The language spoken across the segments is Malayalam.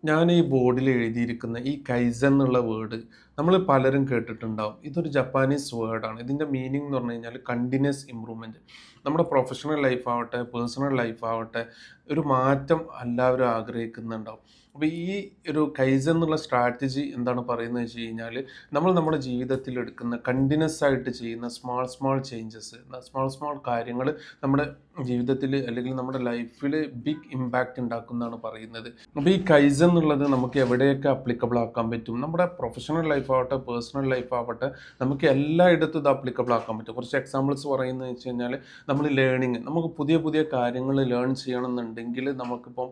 ഞാൻ ഈ ബോർഡിൽ എഴുതിയിരിക്കുന്ന ഈ കൈസൻ എന്നുള്ള വേർഡ് നമ്മൾ പലരും കേട്ടിട്ടുണ്ടാവും. ഇതൊരു ജപ്പാനീസ് വേർഡാണ്. ഇതിൻ്റെ മീനിങ് എന്ന് പറഞ്ഞു കഴിഞ്ഞാൽ കണ്ടിന്യൂസ് ഇമ്പ്രൂവ്മെൻറ്റ്. നമ്മുടെ പ്രൊഫഷണൽ ലൈഫ് ആവട്ടെ, പേഴ്സണൽ ലൈഫ് ആവട്ടെ, ഒരു മാറ്റം എല്ലാവരും ആഗ്രഹിക്കുന്നുണ്ടാവും. അപ്പോൾ ഈ ഒരു കൈസൻ എന്നുള്ള സ്ട്രാറ്റജി എന്താണ് പറയുന്നത് വെച്ച് കഴിഞ്ഞാൽ, നമ്മൾ നമ്മുടെ ജീവിതത്തിൽ എടുക്കുന്ന കണ്ടിന്യൂസ് ആയിട്ട് ചെയ്യുന്ന small small changes, small small കാര്യങ്ങൾ നമ്മുടെ ജീവിതത്തിൽ അല്ലെങ്കിൽ നമ്മുടെ ലൈഫിൽ ബിഗ് ഇമ്പാക്റ്റ് ഉണ്ടാക്കുന്നതാണ് പറയുന്നത്. അപ്പോൾ ഈ കൈസൻ എന്നുള്ളത് നമുക്ക് എവിടെയൊക്കെ അപ്ലിക്കബിൾ ആക്കാൻ പറ്റും? നമ്മുടെ പ്രൊഫഷണൽ ലൈഫ് ആവട്ടെ, പേഴ്സണൽ ലൈഫ് ആവട്ടെ, നമുക്ക് എല്ലായിടത്തും ഇത് അപ്ലിക്കബിൾ ആക്കാൻ പറ്റും. കുറച്ച് എക്സാമ്പിൾസ് പറയുന്നത് വെച്ച് കഴിഞ്ഞാൽ, നമ്മൾ ലേണിങ്, നമുക്ക് പുതിയ പുതിയ കാര്യങ്ങൾ ലേൺ ചെയ്യണമെന്നുണ്ടെങ്കിൽ, നമുക്കിപ്പോൾ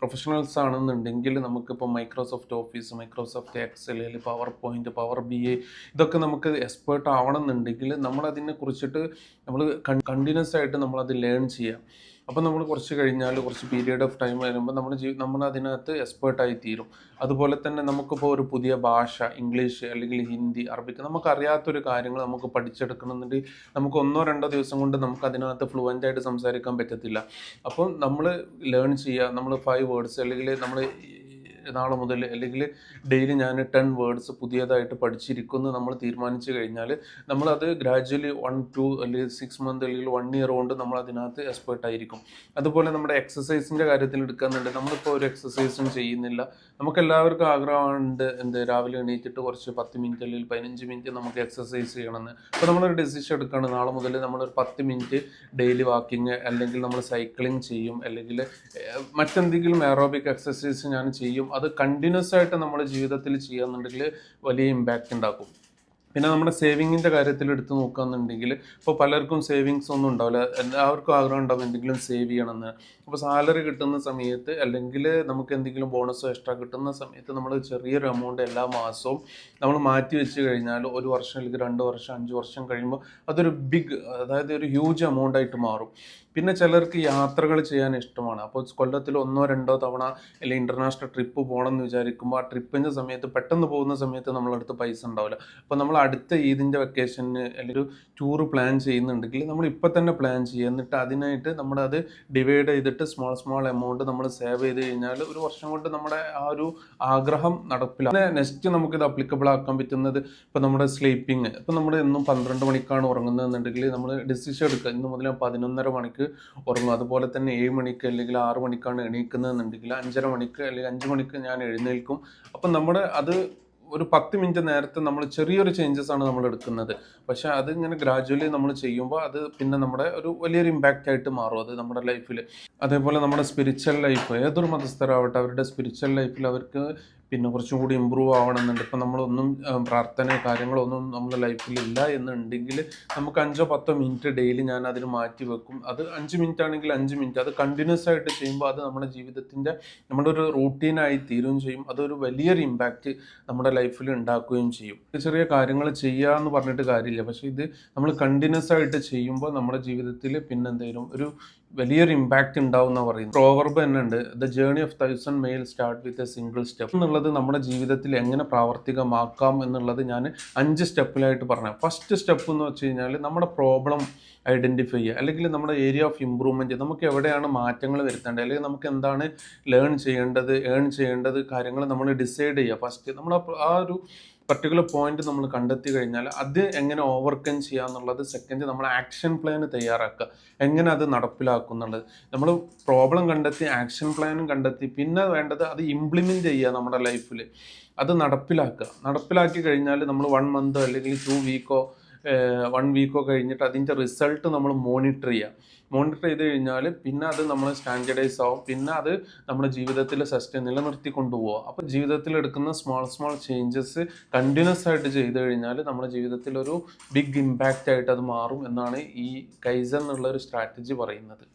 പ്രൊഫഷണൽസ് ആണെന്നുണ്ടെങ്കിൽ നമുക്കിപ്പോൾ മൈക്രോസോഫ്റ്റ് ഓഫീസ്, മൈക്രോസോഫ്റ്റ് എക്സൽ, അല്ലെങ്കിൽ പവർ പോയിന്റ്, പവർ BI, ഇതൊക്കെ നമുക്ക് എക്സ്പേർട്ട് ആവണമെന്നുണ്ടെങ്കിൽ നമ്മളതിനെ കുറിച്ചിട്ട് നമ്മൾ കണ്ടിന്യൂസ് ആയിട്ട് നമ്മളത് ലേൺ ചെയ്യുക. അപ്പോൾ നമ്മൾ കുറച്ച് കഴിഞ്ഞാൽ, കുറച്ച് പീരിയഡ് ഓഫ് ടൈം വരുമ്പോൾ നമ്മൾ അതിനകത്ത് എക്സ്പേർട്ടായി തീരും. അതുപോലെ തന്നെ നമുക്കിപ്പോൾ ഒരു പുതിയ ഭാഷ, ഇംഗ്ലീഷ് അല്ലെങ്കിൽ ഹിന്ദി, അറബിക്ക്, നമുക്കറിയാത്തൊരു കാര്യങ്ങൾ നമുക്ക് പഠിച്ചെടുക്കണമെന്നുണ്ടെങ്കിൽ നമുക്ക് 1-2 ദിവസം കൊണ്ട് നമുക്ക് അതിനകത്ത് ഫ്ലുവൻ്റായിട്ട് സംസാരിക്കാൻ പറ്റത്തില്ല. അപ്പോൾ നമ്മൾ ലേൺ ചെയ്യുക. നമ്മൾ 5 വേർഡ്സ് അല്ലെങ്കിൽ നമ്മൾ നാളെ മുതൽ അല്ലെങ്കിൽ ഡെയിലി ഞാൻ 10 വേർഡ്സ് പുതിയതായിട്ട് പഠിച്ചിരിക്കുമെന്ന് നമ്മൾ തീരുമാനിച്ചു കഴിഞ്ഞാൽ, നമ്മളത് ഗ്രാജ്വലി 1-2 അല്ലെങ്കിൽ 6 മന്ത് അല്ലെങ്കിൽ 1 ഇയർ കൊണ്ട് നമ്മൾ അതിനകത്ത് എക്സ്പേർട്ട് ആയിരിക്കും. അതുപോലെ നമ്മുടെ എക്സസൈസിൻ്റെ കാര്യത്തിൽ എടുക്കുന്നുണ്ട്. നമ്മളിപ്പോൾ ഒരു എക്സസൈസും ചെയ്യുന്നില്ല. നമുക്കെല്ലാവർക്കും ആഗ്രഹമുണ്ട് രാവിലെ എണീറ്റിട്ട് കുറച്ച് 10 മിനിറ്റ് അല്ലെങ്കിൽ 15 മിനിറ്റ് നമുക്ക് എക്സസൈസ് ചെയ്യണമെന്ന്. അപ്പോൾ നമ്മളൊരു ഡെസിഷൻ എടുക്കുകയാണ്, നാളെ മുതൽ നമ്മളൊരു 10 മിനിറ്റ് ഡെയിലി വാക്കിങ് അല്ലെങ്കിൽ നമ്മൾ സൈക്ലിംഗ് ചെയ്യും, അല്ലെങ്കിൽ മറ്റെന്തെങ്കിലും എറോബിക് എക്സസൈസ് ഞാൻ ചെയ്യും. അത് കണ്ടിന്യൂസ് ആയിട്ട് നമ്മുടെ ജീവിതത്തിൽ ചെയ്യുകയെന്നുണ്ടെങ്കിൽ വലിയ ഇമ്പാക്റ്റ് ഉണ്ടാക്കും. പിന്നെ നമ്മുടെ സേവിങ്ങിൻ്റെ കാര്യത്തിൽ എടുത്ത് നോക്കുകയെന്നുണ്ടെങ്കിൽ, ഇപ്പോൾ പലർക്കും സേവിങ്സ് ഒന്നും ഉണ്ടാവില്ല. എല്ലാവർക്കും ആഗ്രഹം ഉണ്ടാവും എന്തെങ്കിലും സേവ് ചെയ്യണമെന്ന്. അപ്പോൾ സാലറി കിട്ടുന്ന സമയത്ത് അല്ലെങ്കിൽ നമുക്ക് എന്തെങ്കിലും ബോണസോ എക്സ്ട്രാ കിട്ടുന്ന സമയത്ത് നമ്മൾ ചെറിയൊരു എമൗണ്ട് എല്ലാ മാസവും നമ്മൾ മാറ്റി വെച്ച് കഴിഞ്ഞാൽ 1 വർഷം അല്ലെങ്കിൽ 2 വർഷം 5 വർഷം കഴിയുമ്പോൾ അതൊരു അതായത് ഒരു ഹ്യൂജ് എമൗണ്ട് ആയിട്ട് മാറും. പിന്നെ ചിലർക്ക് യാത്രകൾ ചെയ്യാൻ ഇഷ്ടമാണ്. അപ്പോൾ കൊല്ലത്തിൽ 1-2 തവണ അല്ലെങ്കിൽ ഇൻ്റർനാഷണൽ ട്രിപ്പ് പോകണം എന്ന് വിചാരിക്കുമ്പോൾ ആ ട്രിപ്പിൻ്റെ സമയത്ത്, പെട്ടെന്ന് പോകുന്ന സമയത്ത് നമ്മളടുത്ത് പൈസ ഉണ്ടാവില്ല. അപ്പോൾ നമ്മൾ അടുത്ത ഈദിൻ്റെ വെക്കേഷന് അല്ലെങ്കിൽ ഒരു ടൂർ പ്ലാൻ ചെയ്യുന്നുണ്ടെങ്കിൽ നമ്മൾ ഇപ്പോൾ തന്നെ പ്ലാൻ ചെയ്യുക. എന്നിട്ട് അതിനായിട്ട് നമ്മളത് ഡിവൈഡ് ചെയ്തിട്ട് സ്മാൾ എമൗണ്ട് നമ്മൾ സേവ് ചെയ്ത് കഴിഞ്ഞാൽ 1 വർഷം കൊണ്ട് നമ്മുടെ ആ ഒരു ആഗ്രഹം നടപ്പിലാക്കും. പിന്നെ നെക്സ്റ്റ് നമുക്കിത് അപ്ലിക്കബിൾ ആക്കാൻ പറ്റുന്നത്, ഇപ്പോൾ നമ്മുടെ സ്ലീപ്പിംഗ്. ഇപ്പോൾ നമ്മൾ എന്നും 12 മണിക്കാണ് ഉറങ്ങുന്നതെന്നുണ്ടെങ്കിൽ നമ്മൾ ഡിസിഷൻ എടുക്കുക, ഇന്ന് മുതൽ 11:30 മണിക്ക് ഉറങ്ങും. അതുപോലെ തന്നെ 7 മണിക്ക് അല്ലെങ്കിൽ 6 മണിക്കാണ് എണീക്കുന്നതെന്നുണ്ടെങ്കിൽ 5:30 മണിക്ക് അല്ലെങ്കിൽ 5 മണിക്ക് ഞാൻ എഴുന്നേൽക്കും. അപ്പം നമ്മുടെ അത് ഒരു 10 മിനിറ്റ് നേരത്തെ നമ്മൾ ചെറിയൊരു ചേഞ്ചസ് ആണ് നമ്മൾ എടുക്കുന്നത്. പക്ഷേ അത് ഇങ്ങനെ ഗ്രാജ്വലി നമ്മൾ ചെയ്യുമ്പോൾ അത് പിന്നെ നമ്മുടെ ഒരു വലിയൊരു ഇമ്പാക്റ്റ് ആയിട്ട് മാറും അത് നമ്മുടെ ലൈഫിൽ. അതേപോലെ നമ്മുടെ സ്പിരിച്വൽ ലൈഫ്, ഏതൊരു മതസ്ഥരാവട്ടെ, അവരുടെ സ്പിരിച്വൽ ലൈഫിൽ അവർക്ക് പിന്നെ കുറച്ചും കൂടി ഇമ്പ്രൂവ് ആവണമെന്നുണ്ട്. ഇപ്പം നമ്മളൊന്നും പ്രാർത്ഥന കാര്യങ്ങളൊന്നും നമ്മുടെ ലൈഫിലില്ല എന്നുണ്ടെങ്കിൽ നമുക്ക് 5-10 മിനിറ്റ് ഡെയിലി ഞാൻ അതിന് മാറ്റി വെക്കും. അത് 5 മിനിറ്റ് ആണെങ്കിൽ 5 മിനിറ്റ് അത് കണ്ടിന്യൂസ് ആയിട്ട് ചെയ്യുമ്പോൾ അത് നമ്മുടെ ജീവിതത്തിൻ്റെ നമ്മുടെ ഒരു റൂട്ടീനായി തീരുകയും ചെയ്യും. അതൊരു വലിയൊരു ഇമ്പാക്റ്റ് നമ്മുടെ ലൈഫിൽ ഉണ്ടാക്കുകയും ചെയ്യും. ചെറിയ കാര്യങ്ങൾ ചെയ്യുക എന്ന് പറഞ്ഞിട്ട് കാര്യമില്ല, പക്ഷേ ഇത് നമ്മൾ കണ്ടിന്യൂസ് ആയിട്ട് ചെയ്യുമ്പോൾ നമ്മുടെ ജീവിതത്തിൽ പിന്നെന്തെങ്കിലും ഒരു വലിയൊരു ഇമ്പാക്റ്റ് ഉണ്ടാവും എന്നാണ് പറയുന്നത്. പ്രോവർബ് തന്നെ ഉണ്ട്, the journey of 1000 mile start with a single step എന്നുള്ളത് നമ്മുടെ ജീവിതത്തിൽ എങ്ങനെ പ്രാവർത്തികമാക്കാം എന്നുള്ളത് ഞാൻ 5 സ്റ്റെപ്പിലായിട്ട് പറഞ്ഞു. ഫസ്റ്റ് സ്റ്റെപ്പ് എന്ന് വെച്ച് കഴിഞ്ഞാൽ നമ്മുടെ പ്രോബ്ലം ഐഡൻറ്റിഫൈ ചെയ്യുക, അല്ലെങ്കിൽ നമ്മുടെ ഏരിയ ഓഫ് ഇമ്പ്രൂവ്മെൻറ്റ്, നമുക്ക് എവിടെയാണ് മാറ്റങ്ങൾ വരുത്തേണ്ടത്, അല്ലെങ്കിൽ നമുക്ക് എന്താണ് ഏൺ ചെയ്യേണ്ടത് കാര്യങ്ങൾ നമ്മൾ ഡിസൈഡ് ചെയ്യുക. ഫസ്റ്റ് നമ്മൾ ആ ഒരു പർട്ടിക്കുലർ പോയിന്റ് നമ്മൾ കണ്ടെത്തി കഴിഞ്ഞാൽ അത് എങ്ങനെ ഓവർകം ചെയ്യുക എന്നുള്ളത് സെക്കൻഡ് നമ്മൾ ആക്ഷൻ പ്ലാൻ തയ്യാറാക്കുക, എങ്ങനെ അത് നടപ്പിലാക്കും എന്നുള്ളത്. നമ്മൾ പ്രോബ്ലം കണ്ടെത്തി ആക്ഷൻ പ്ലാനും കണ്ടെത്തി, പിന്നെ വേണ്ടത് അത് ഇംപ്ലിമെൻറ്റ് ചെയ്യുക നമ്മുടെ ലൈഫിൽ, അത് നടപ്പിലാക്കി കഴിഞ്ഞാൽ നമ്മൾ 1 മന്ത് അല്ലെങ്കിൽ 2 വീക്കോ 1 വീക്കോ കഴിഞ്ഞിട്ട് അതിൻ്റെ റിസൾട്ട് നമ്മൾ മോണിറ്റർ ചെയ്ത് കഴിഞ്ഞാൽ പിന്നെ അത് നമ്മൾ സ്റ്റാൻഡേർഡൈസ് ആവും. പിന്നെ അത് നമ്മുടെ ജീവിതത്തിൽ നിലനിർത്തി കൊണ്ടുപോകുക. അപ്പോൾ ജീവിതത്തിൽ എടുക്കുന്ന സ്മാൾ ചേഞ്ചസ് കണ്ടിന്യൂസ് ആയിട്ട് ചെയ്ത് കഴിഞ്ഞാൽ നമ്മുടെ ജീവിതത്തിൽ ഒരു ബിഗ് ഇമ്പാക്റ്റ് ആയിട്ട് അത് മാറും എന്നാണ് ഈ കൈസൻ എന്നുള്ള ഒരു സ്ട്രാറ്റജി പറയുന്നത്.